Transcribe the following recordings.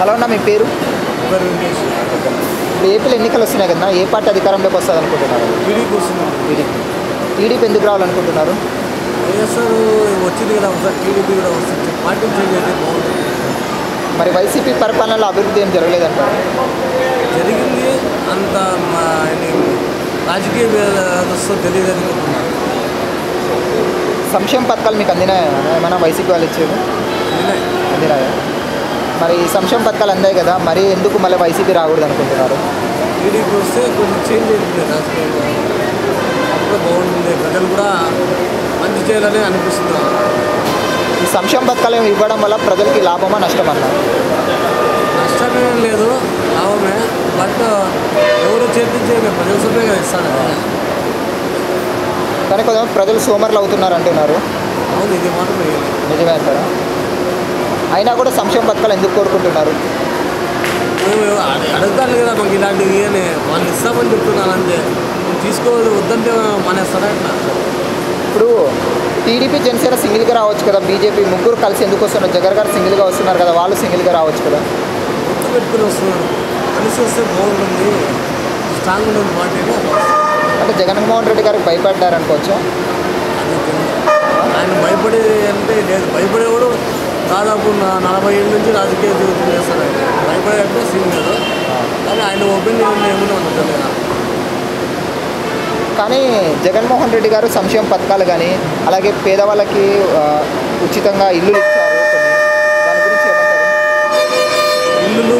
Hello అన్న, మీ పేరు? ఏపీలో ఎన్నికలు వస్తున్నాయి కదా, ఏ పార్టీ అధికారంలోకి వస్తుంది అనుకుంటున్నారు? టీడీపీ ఎందుకు రావాలనుకుంటున్నారు? వైఎస్ఆర్ వచ్చింది కదా, ఒకసారి టీడీపీ కూడా వస్తుంది, పార్టీ చేంజ్ అయితే బాగుంటుంది. మరి వైసీపీ పరిపాలనలో అభివృద్ధి ఏం జరగలేదంటారు? జరిగింది అంత రాజకీయ వ్యవస్థ తెలియదు అనుకుంటున్నారు. సంక్షేమ పథకాలు మీకు అందినాయా? ఏమైనా వైసీపీ వాళ్ళు ఇచ్చేది అందినాయా? మరి సంక్షేమ పథకాలు అందాయి కదా, మరి ఎందుకు మళ్ళీ వైసీపీ రాకూడదు అనుకుంటున్నారు? టీడీపీ వస్తే కొంచెం చేంజ్ అవుతుంది రాజకీయంగా, అప్పుడు బాగుంటుంది, ప్రజలు కూడా మంచి చేయాలని అనిపిస్తుంది. ఈ సంక్షేమ పథకాలు ఇవ్వడం వల్ల ప్రజలకి లాభమా నష్టమన్నా? నష్టమేం లేదు, లాభమే. బట్ ఎవరు చేతించే ప్రజల సొమ్మే కదా ఇస్తాను. కానీ కొంతమంది ప్రజలు సోమరులు అవుతున్నారు అంటున్నారు. అవును, ఇది మాత్రం నిజమే అంటారా? అయినా కూడా సంక్షేమ పథకాలు ఎందుకు కోరుకుంటున్నారు? అడుగుతాను కదా మాకు ఇలాంటివి అని, వాళ్ళు ఇస్తామని చెప్తున్నాను అంతే. తీసుకోవద్దు, వద్దంటే మానేస్తారా? ఇప్పుడు టీడీపీ జనసేన సింగిల్గా రావచ్చు కదా, బీజేపీ ముగ్గురు కలిసి ఎందుకు వస్తున్నారు? జగన్ గారు సింగిల్గా వస్తున్నారు కదా, వాళ్ళు సింగిల్గా రావచ్చు కదా. గుర్తు పెట్టుకుని వస్తున్నారు, కలిసి వస్తే బాగుంటుంది, స్ట్రాంగ్ ఉంటుంది పార్టీ. అంటే జగన్మోహన్ రెడ్డి గారికి భయపడ్డారు అనుకోవచ్చు. ఆయన భయపడే అంటే లేదు, భయపడేవాడు దాదాపు 40 ఏళ్ళ నుంచి రాజకీయ జీవితం చేస్తారు. ఆయన భయపడే అంటే సీన్ లేదు, కానీ ఆయన ఒపీనియన్ ఏమైనా ఉంటుంది కదా. కానీ జగన్మోహన్ రెడ్డి గారు సంక్షేమ పథకాలు కానీ అలాగే పేదవాళ్ళకి ఉచితంగా ఇల్లులు ఇచ్చారు కొన్ని, దాని గురించి ఏమంటారు? ఇల్లులు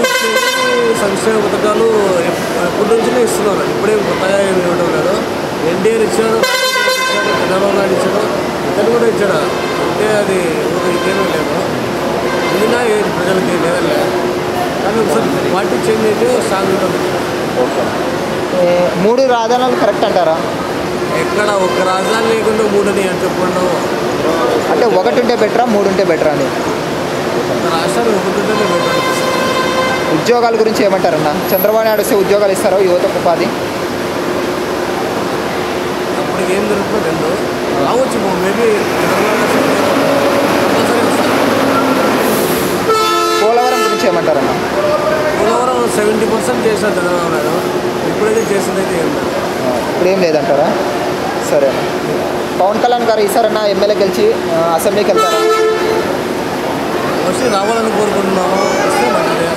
సంక్షేమ పథకాలు ఎప్పటి నుంచినే ఇస్తున్నారు, ఇప్పుడేం కొత్తగా ఏమి ఇవ్వడం లేదు. ఎన్టీఆర్ ఇచ్చాడు, చంద్రబాబు నాయుడు ఇచ్చాడు, ఇతను కూడా ఇచ్చాడు. అంటే అది ఇదేమీ లేదు, ఇందునా ప్రజలకి లేదలే. కానీ ఒకసారి పార్టీ చేంజ్ అయితే స్ట్రాంగ్ ఉంటుంది. మూడు రాజధానులు కరెక్ట్ అంటారా? ఎక్కడ ఒక్క రాజధాని లేకుండా మూడని అని చెప్పండు. అంటే ఒకటి ఉంటే బెటరా, మూడు ఉంటే బెటరా అని? రాష్ట్రాలు ఒకటి ఉంటేనే బెటర్. ఉద్యోగాల గురించి ఏమంటారన్న? చంద్రబాబు నాయుడు వస్తే ఉద్యోగాలు ఇస్తారో, యువతకు ఉపాధి? అప్పుడు ఏం జరుగుతుందో రెండు రావచ్చు, మేబీ పోలవరం గురించి ఏమంటారన్న? పోలవరం 70% చేసినారు చంద్రబాబు నాయుడు, ఇప్పుడైతే చేసిందైతే ఏం లేదు. ఇప్పుడు ఏం లేదంటారా? సరే. పవన్ కళ్యాణ్ గారు ఈసారన్నా ఎమ్మెల్యే గెలిచి అసెంబ్లీకి వెళ్తారా? వచ్చి రావాలని కోరుకుంటున్నాము, వస్తే మంచిదే,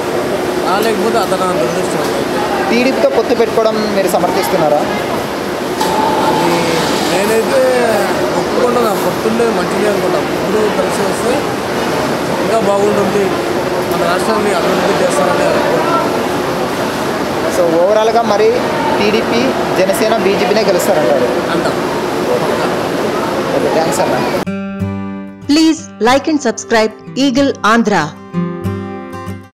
రాలేకపోతే అతను దురదృష్టం. టీడీపీతో పొత్తు పెట్టుకోవడం మీరు సమర్థిస్తున్నారా? అది నేనైతే ఒప్పుకుంటున్నా, పొత్తుండే మంచిదే అనుకుంటాం. ఇప్పుడు కలిసి వస్తే ఇంకా బాగుంటుంది, మన రాష్ట్రాన్ని అభివృద్ధి చేస్తారని అనుకుంటున్నాను. సో ఓవరాల్గా మరి టీడీపీ జనసేన బీజేపీనే గెలుస్తారంటారు అంటాం. థ్యాంక్స్ అన్న. Please like and subscribe Eagle Andhra.